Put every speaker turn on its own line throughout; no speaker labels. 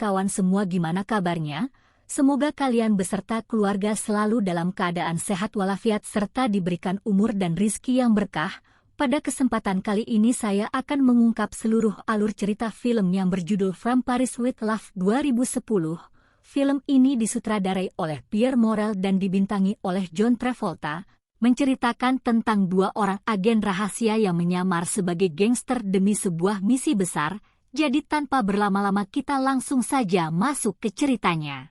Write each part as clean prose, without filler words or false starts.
kawan-kawan semua, gimana kabarnya? Semoga kalian beserta keluarga selalu dalam keadaan sehat walafiat serta diberikan umur dan rizki yang berkah. Pada kesempatan kali ini saya akan mengungkap seluruh alur cerita film yang berjudul From Paris with Love 2010. Film ini disutradarai oleh Pierre Morel dan dibintangi oleh John Travolta, menceritakan tentang dua orang agen rahasia yang menyamar sebagai gangster demi sebuah misi besar. Jadi tanpa berlama-lama kita langsung saja masuk ke ceritanya.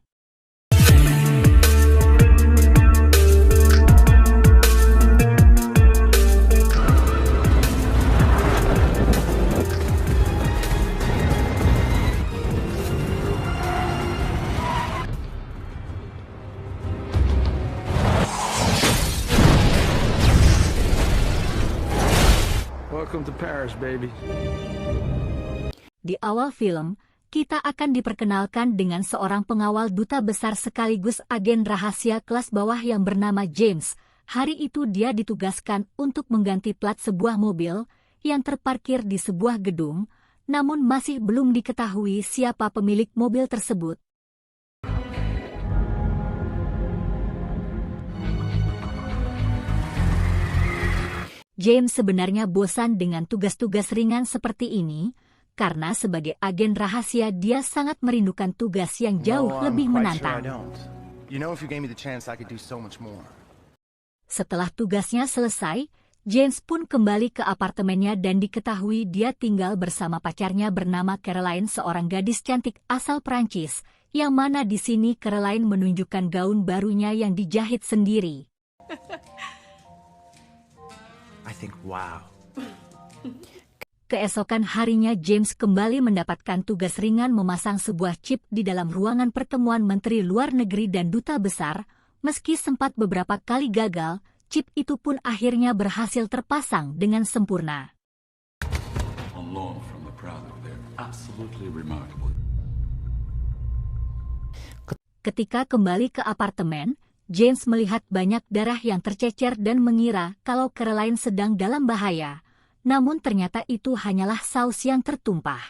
Welcome to Paris, baby.
Di awal film, kita akan diperkenalkan dengan seorang pengawal duta besar sekaligus agen rahasia kelas bawah yang bernama James. Hari itu dia ditugaskan untuk mengganti plat sebuah mobil yang terparkir di sebuah gedung, namun masih belum diketahui siapa pemilik mobil tersebut. James sebenarnya bosan dengan tugas-tugas ringan seperti ini, karena sebagai agen rahasia dia sangat merindukan tugas yang jauh lebih menantang. Setelah tugasnya selesai, James pun kembali ke apartemennya dan diketahui dia tinggal bersama pacarnya bernama Caroline, seorang gadis cantik asal Prancis, yang mana di sini Caroline menunjukkan gaun barunya yang dijahit sendiri.
I think wow.
Keesokan harinya James kembali mendapatkan tugas ringan memasang sebuah chip di dalam ruangan pertemuan Menteri Luar Negeri dan Duta Besar. Meski sempat beberapa kali gagal, chip itu pun akhirnya berhasil terpasang dengan sempurna. Ketika kembali ke apartemen, James melihat banyak darah yang tercecer dan mengira kalau Caroline sedang dalam bahaya. Namun ternyata itu hanyalah saus yang tertumpah.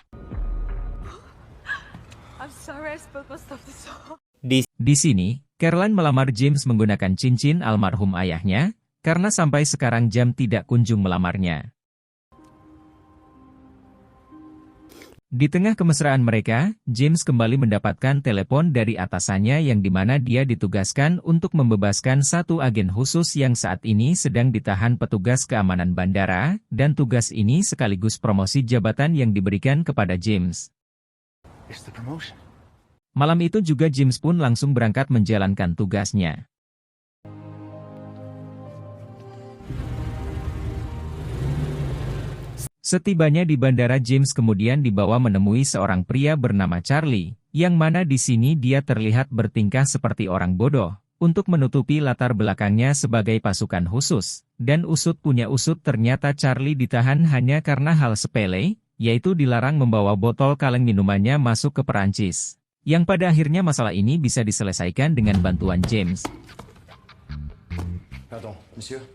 Di sini, Caroline melamar James menggunakan cincin almarhum ayahnya, karena sampai sekarang James tidak kunjung melamarnya. Di tengah kemesraan mereka, James kembali mendapatkan telepon dari atasannya yang dimana dia ditugaskan untuk membebaskan satu agen khusus yang saat ini sedang ditahan petugas keamanan bandara, dan tugas ini sekaligus promosi jabatan yang diberikan kepada James. Malam itu juga James pun langsung berangkat menjalankan tugasnya. Setibanya di bandara, James kemudian dibawa menemui seorang pria bernama Charlie, yang mana di sini dia terlihat bertingkah seperti orang bodoh, untuk menutupi latar belakangnya sebagai pasukan khusus. Dan usut punya usut, ternyata Charlie ditahan hanya karena hal sepele, yaitu dilarang membawa botol kaleng minumannya masuk ke Perancis. Yang pada akhirnya masalah ini bisa diselesaikan dengan bantuan James.
Pardon, monsieur.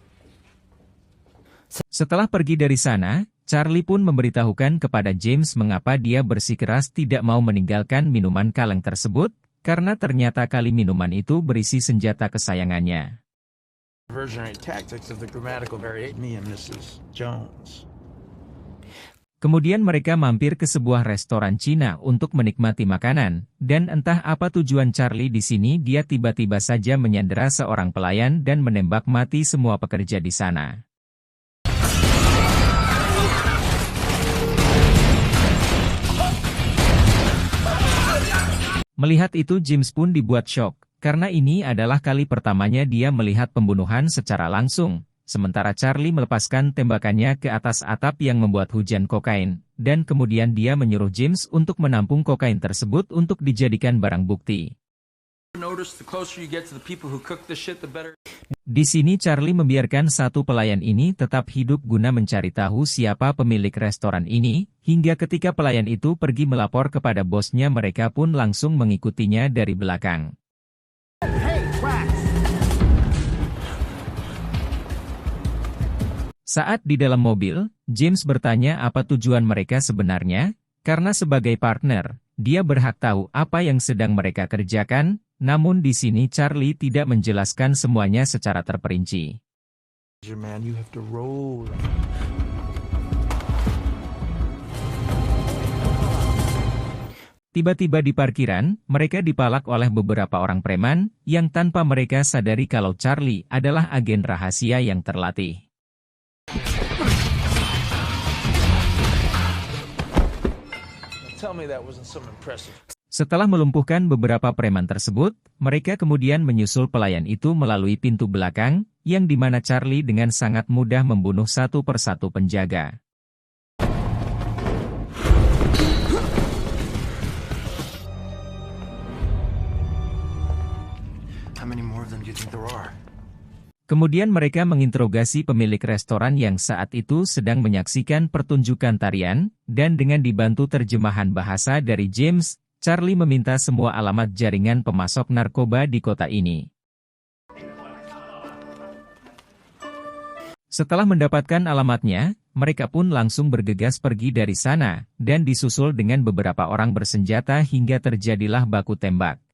Setelah pergi dari sana, Charlie pun memberitahukan kepada James mengapa dia bersikeras tidak mau meninggalkan minuman kaleng tersebut, karena ternyata kali minuman itu berisi senjata kesayangannya. Kemudian mereka mampir ke sebuah restoran Cina untuk menikmati makanan, dan entah apa tujuan Charlie di sini, dia tiba-tiba saja menyandera seorang pelayan dan menembak mati semua pekerja di sana. Melihat itu James pun dibuat syok, karena ini adalah kali pertamanya dia melihat pembunuhan secara langsung, sementara Charlie melepaskan tembakannya ke atas atap yang membuat hujan kokain, dan kemudian dia menyuruh James untuk menampung kokain tersebut untuk dijadikan barang bukti. Di sini Charlie membiarkan satu pelayan ini tetap hidup guna mencari tahu siapa pemilik restoran ini, hingga ketika pelayan itu pergi melapor kepada bosnya, mereka pun langsung mengikutinya dari belakang. Saat di dalam mobil, James bertanya apa tujuan mereka sebenarnya, karena sebagai partner, dia berhak tahu apa yang sedang mereka kerjakan, namun di sini Charlie tidak menjelaskan semuanya secara terperinci.
Man, you have to roll.
Tiba-tiba di parkiran, mereka dipalak oleh beberapa orang preman, yang tanpa mereka sadari kalau Charlie adalah agen rahasia yang terlatih.
Tell me that wasn't some impressive.
Setelah melumpuhkan beberapa preman tersebut, mereka kemudian menyusul pelayan itu melalui pintu belakang, yang dimana Charlie dengan sangat mudah membunuh satu persatu penjaga.
How many more of them do you think there are?
Kemudian mereka menginterogasi pemilik restoran yang saat itu sedang menyaksikan pertunjukan tarian, dan dengan dibantu terjemahan bahasa dari James, Charlie meminta semua alamat jaringan pemasok narkoba di kota ini. Setelah mendapatkan alamatnya, mereka pun langsung bergegas pergi dari sana, dan disusul dengan beberapa orang bersenjata hingga terjadilah baku tembak.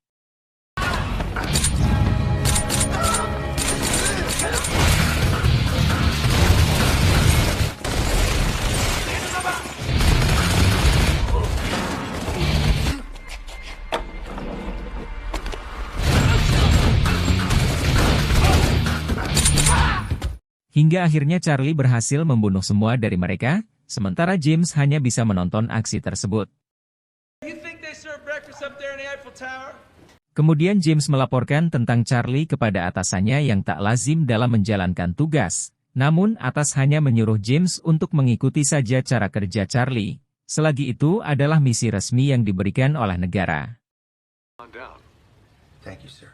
Hingga akhirnya Charlie berhasil membunuh semua dari mereka, sementara James hanya bisa menonton aksi tersebut. Kemudian James melaporkan tentang Charlie kepada atasannya yang tak lazim dalam menjalankan tugas, namun atas hanya menyuruh James untuk mengikuti saja cara kerja Charlie, selagi itu adalah misi resmi yang diberikan oleh negara.
Thank you, sir.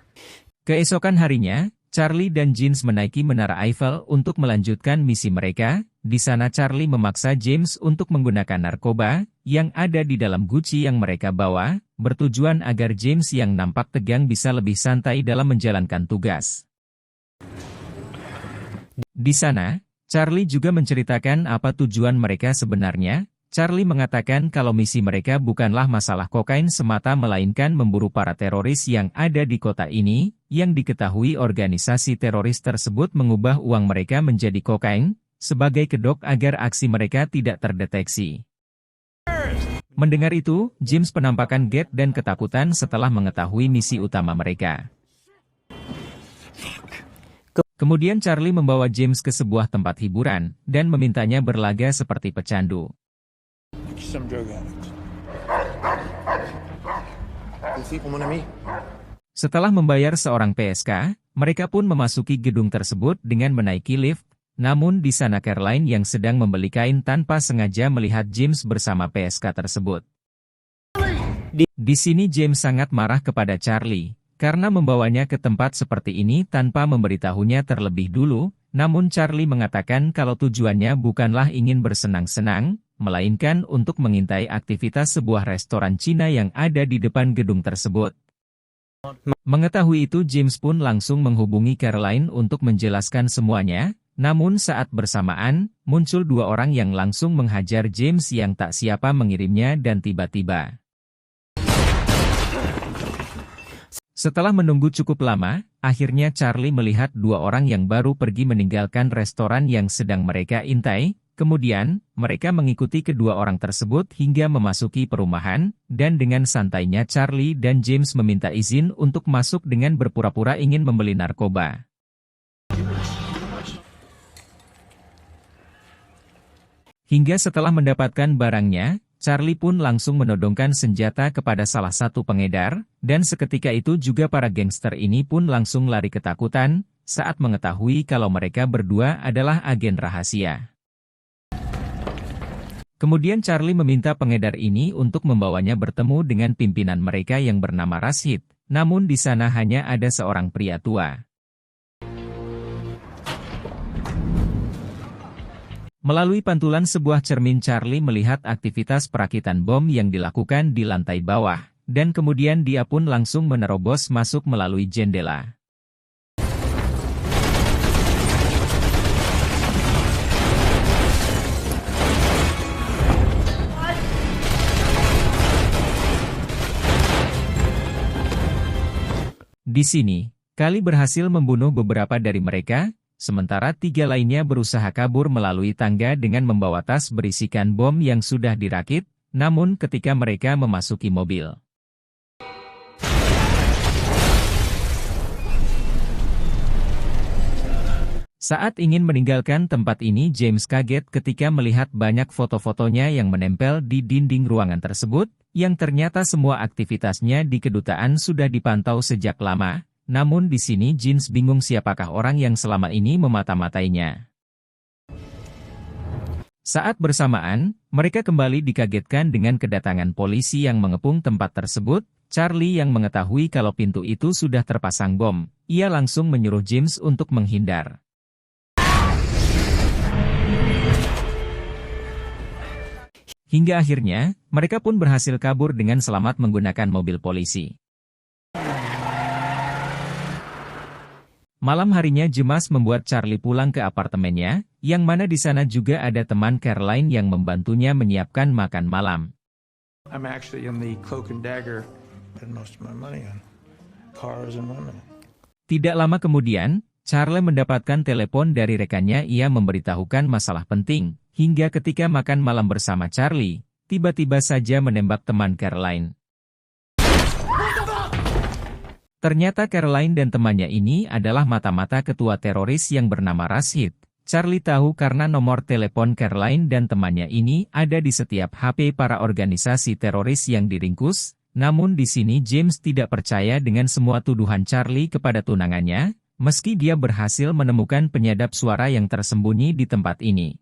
Keesokan harinya, Charlie dan James menaiki Menara Eiffel untuk melanjutkan misi mereka. Di sana Charlie memaksa James untuk menggunakan narkoba yang ada di dalam Gucci yang mereka bawa, bertujuan agar James yang nampak tegang bisa lebih santai dalam menjalankan tugas. Di sana, Charlie juga menceritakan apa tujuan mereka sebenarnya. Charlie mengatakan kalau misi mereka bukanlah masalah kokain semata melainkan memburu para teroris yang ada di kota ini, yang diketahui organisasi teroris tersebut mengubah uang mereka menjadi kokain, sebagai kedok agar aksi mereka tidak terdeteksi. Mendengar itu, James penampakan kaget dan ketakutan setelah mengetahui misi utama mereka. Kemudian Charlie membawa James ke sebuah tempat hiburan, dan memintanya berlaga seperti pecandu.
Some drug addict. These people want me.
Setelah membayar seorang PSK, mereka pun memasuki gedung tersebut dengan menaiki lift, namun di sana Caroline yang sedang membeli kain tanpa sengaja melihat James bersama PSK tersebut. Di sini James sangat marah kepada Charlie, karena membawanya ke tempat seperti ini tanpa memberitahunya terlebih dulu, namun Charlie mengatakan kalau tujuannya bukanlah ingin bersenang-senang, melainkan untuk mengintai aktivitas sebuah restoran Cina yang ada di depan gedung tersebut. Mengetahui itu James pun langsung menghubungi Caroline untuk menjelaskan semuanya, namun saat bersamaan, muncul dua orang yang langsung menghajar James yang tak siapa mengirimnya dan tiba-tiba. Setelah menunggu cukup lama, akhirnya Charlie melihat dua orang yang baru pergi meninggalkan restoran yang sedang mereka intai. Kemudian, mereka mengikuti kedua orang tersebut hingga memasuki perumahan, dan dengan santainya Charlie dan James meminta izin untuk masuk dengan berpura-pura ingin membeli narkoba. Hingga setelah mendapatkan barangnya, Charlie pun langsung menodongkan senjata kepada salah satu pengedar, dan seketika itu juga para gangster ini pun langsung lari ketakutan, saat mengetahui kalau mereka berdua adalah agen rahasia. Kemudian Charlie meminta pengedar ini untuk membawanya bertemu dengan pimpinan mereka yang bernama Rashid, namun di sana hanya ada seorang pria tua. Melalui pantulan sebuah cermin Charlie melihat aktivitas perakitan bom yang dilakukan di lantai bawah, dan kemudian dia pun langsung menerobos masuk melalui jendela. Di sini, Kali berhasil membunuh beberapa dari mereka, sementara 3 lainnya berusaha kabur melalui tangga dengan membawa tas berisikan bom yang sudah dirakit, namun ketika mereka memasuki mobil, saat ingin meninggalkan tempat ini, James kaget ketika melihat banyak foto-fotonya yang menempel di dinding ruangan tersebut, yang ternyata semua aktivitasnya di kedutaan sudah dipantau sejak lama. Namun di sini James bingung siapakah orang yang selama ini memata-matainya. Saat bersamaan, mereka kembali dikagetkan dengan kedatangan polisi yang mengepung tempat tersebut. Charlie yang mengetahui kalau pintu itu sudah terpasang bom, ia langsung menyuruh James untuk menghindar. Hingga akhirnya, mereka pun berhasil kabur dengan selamat menggunakan mobil polisi. Malam harinya James membuat Charlie pulang ke apartemennya, yang mana di sana juga ada teman Caroline yang membantunya menyiapkan makan malam.
I'm actually in the Cloak and Dagger and most of my money on cars and women.
Tidak lama kemudian, Charlie mendapatkan telepon dari rekannya. Ia memberitahukan masalah penting, hingga ketika makan malam bersama Charlie, tiba-tiba saja menembak teman Caroline. Ternyata Caroline dan temannya ini adalah mata-mata ketua teroris yang bernama Rashid. Charlie tahu karena nomor telepon Caroline dan temannya ini ada di setiap HP para organisasi teroris yang diringkus. Namun di sini James tidak percaya dengan semua tuduhan Charlie kepada tunangannya, meski dia berhasil menemukan penyadap suara yang tersembunyi di tempat ini.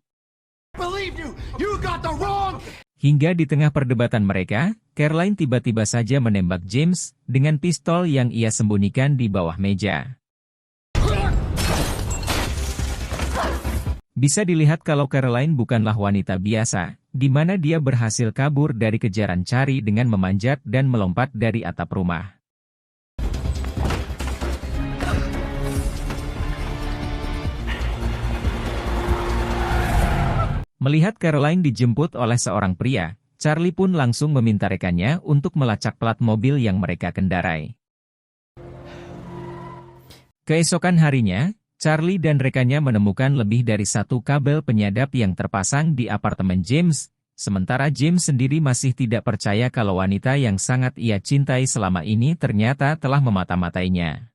Hingga di tengah perdebatan mereka, Caroline tiba-tiba saja menembak James dengan pistol yang ia sembunyikan di bawah meja. Bisa dilihat kalau Caroline bukanlah wanita biasa, di mana dia berhasil kabur dari kejaran Charlie dengan memanjat dan melompat dari atap rumah. Melihat Caroline dijemput oleh seorang pria, Charlie pun langsung meminta rekannya untuk melacak plat mobil yang mereka kendarai. Keesokan harinya, Charlie dan rekannya menemukan lebih dari 1 kabel penyadap yang terpasang di apartemen James, sementara James sendiri masih tidak percaya kalau wanita yang sangat ia cintai selama ini ternyata telah memata-matainya.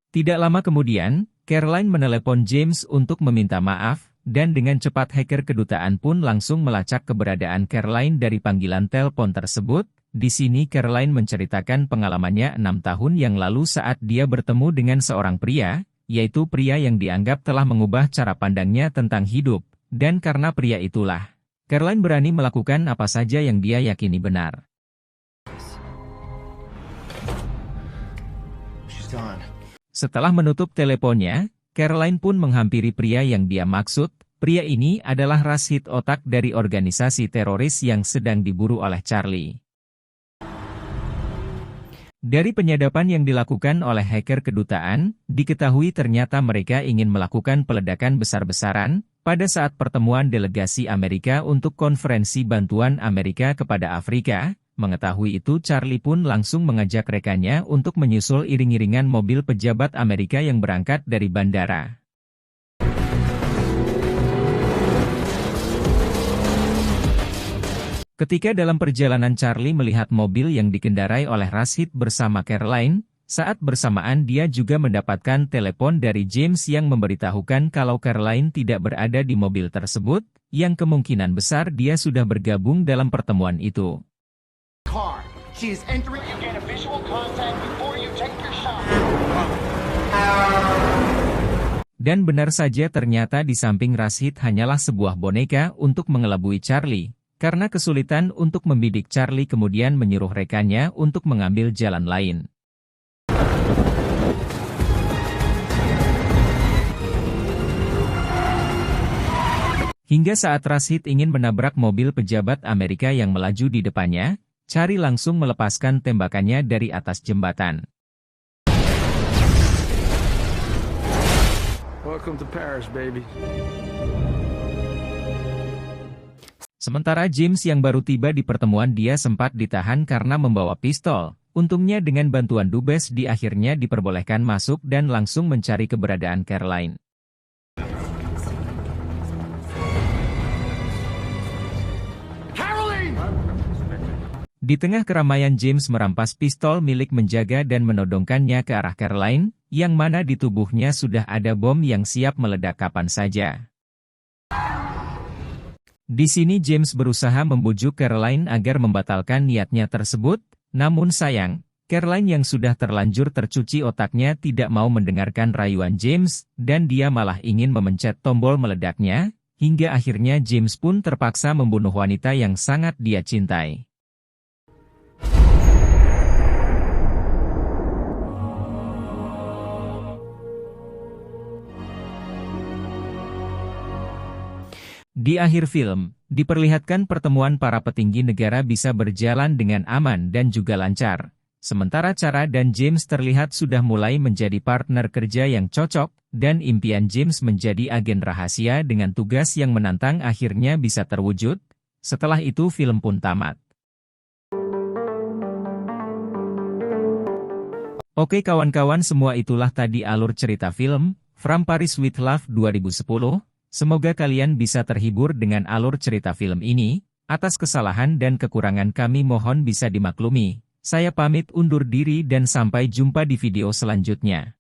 Tidak lama kemudian, Caroline menelepon James untuk meminta maaf, dan dengan cepat hacker kedutaan pun langsung melacak keberadaan Caroline dari panggilan telepon tersebut. Di sini Caroline menceritakan pengalamannya 6 tahun yang lalu saat dia bertemu dengan seorang pria, yaitu pria yang dianggap telah mengubah cara pandangnya tentang hidup, dan karena pria itulah, Caroline berani melakukan apa saja yang dia yakini benar. Setelah menutup teleponnya, Caroline pun menghampiri pria yang dia maksud. Pria ini adalah Rashid, otak dari organisasi teroris yang sedang diburu oleh Charlie. Dari penyadapan yang dilakukan oleh hacker kedutaan, diketahui ternyata mereka ingin melakukan peledakan besar-besaran pada saat pertemuan delegasi Amerika untuk konferensi bantuan Amerika kepada Afrika. Mengetahui itu, Charlie pun langsung mengajak rekannya untuk menyusul iring-iringan mobil pejabat Amerika yang berangkat dari bandara. Ketika dalam perjalanan Charlie melihat mobil yang dikendarai oleh Rashid bersama Caroline, saat bersamaan dia juga mendapatkan telepon dari James yang memberitahukan kalau Caroline tidak berada di mobil tersebut, yang kemungkinan besar dia sudah bergabung dalam pertemuan itu. Dan benar saja ternyata di samping Rashid hanyalah sebuah boneka untuk mengelabui Charlie. Karena kesulitan untuk membidik Charlie kemudian menyuruh rekannya untuk mengambil jalan lain. Hingga saat Rashid ingin menabrak mobil pejabat Amerika yang melaju di depannya, Charlie langsung melepaskan tembakannya dari atas jembatan.
Welcome to Paris, baby.
Sementara James yang baru tiba di pertemuan dia sempat ditahan karena membawa pistol. Untungnya dengan bantuan Dubes di akhirnya diperbolehkan masuk dan langsung mencari keberadaan Caroline. Di tengah keramaian James merampas pistol milik menjaga dan menodongkannya ke arah Caroline, yang mana di tubuhnya sudah ada bom yang siap meledak kapan saja. Di sini James berusaha membujuk Caroline agar membatalkan niatnya tersebut, namun sayang, Caroline yang sudah terlanjur tercuci otaknya tidak mau mendengarkan rayuan James, dan dia malah ingin memencet tombol meledaknya, hingga akhirnya James pun terpaksa membunuh wanita yang sangat dia cintai. Di akhir film, diperlihatkan pertemuan para petinggi negara bisa berjalan dengan aman dan juga lancar. Sementara Cara dan James terlihat sudah mulai menjadi partner kerja yang cocok, dan impian James menjadi agen rahasia dengan tugas yang menantang akhirnya bisa terwujud. Setelah itu film pun tamat. Oke kawan-kawan, semua itulah tadi alur cerita film, From Paris with Love 2010. Semoga kalian bisa terhibur dengan alur cerita film ini. Atas kesalahan dan kekurangan kami mohon bisa dimaklumi. Saya pamit undur diri dan sampai jumpa di video selanjutnya.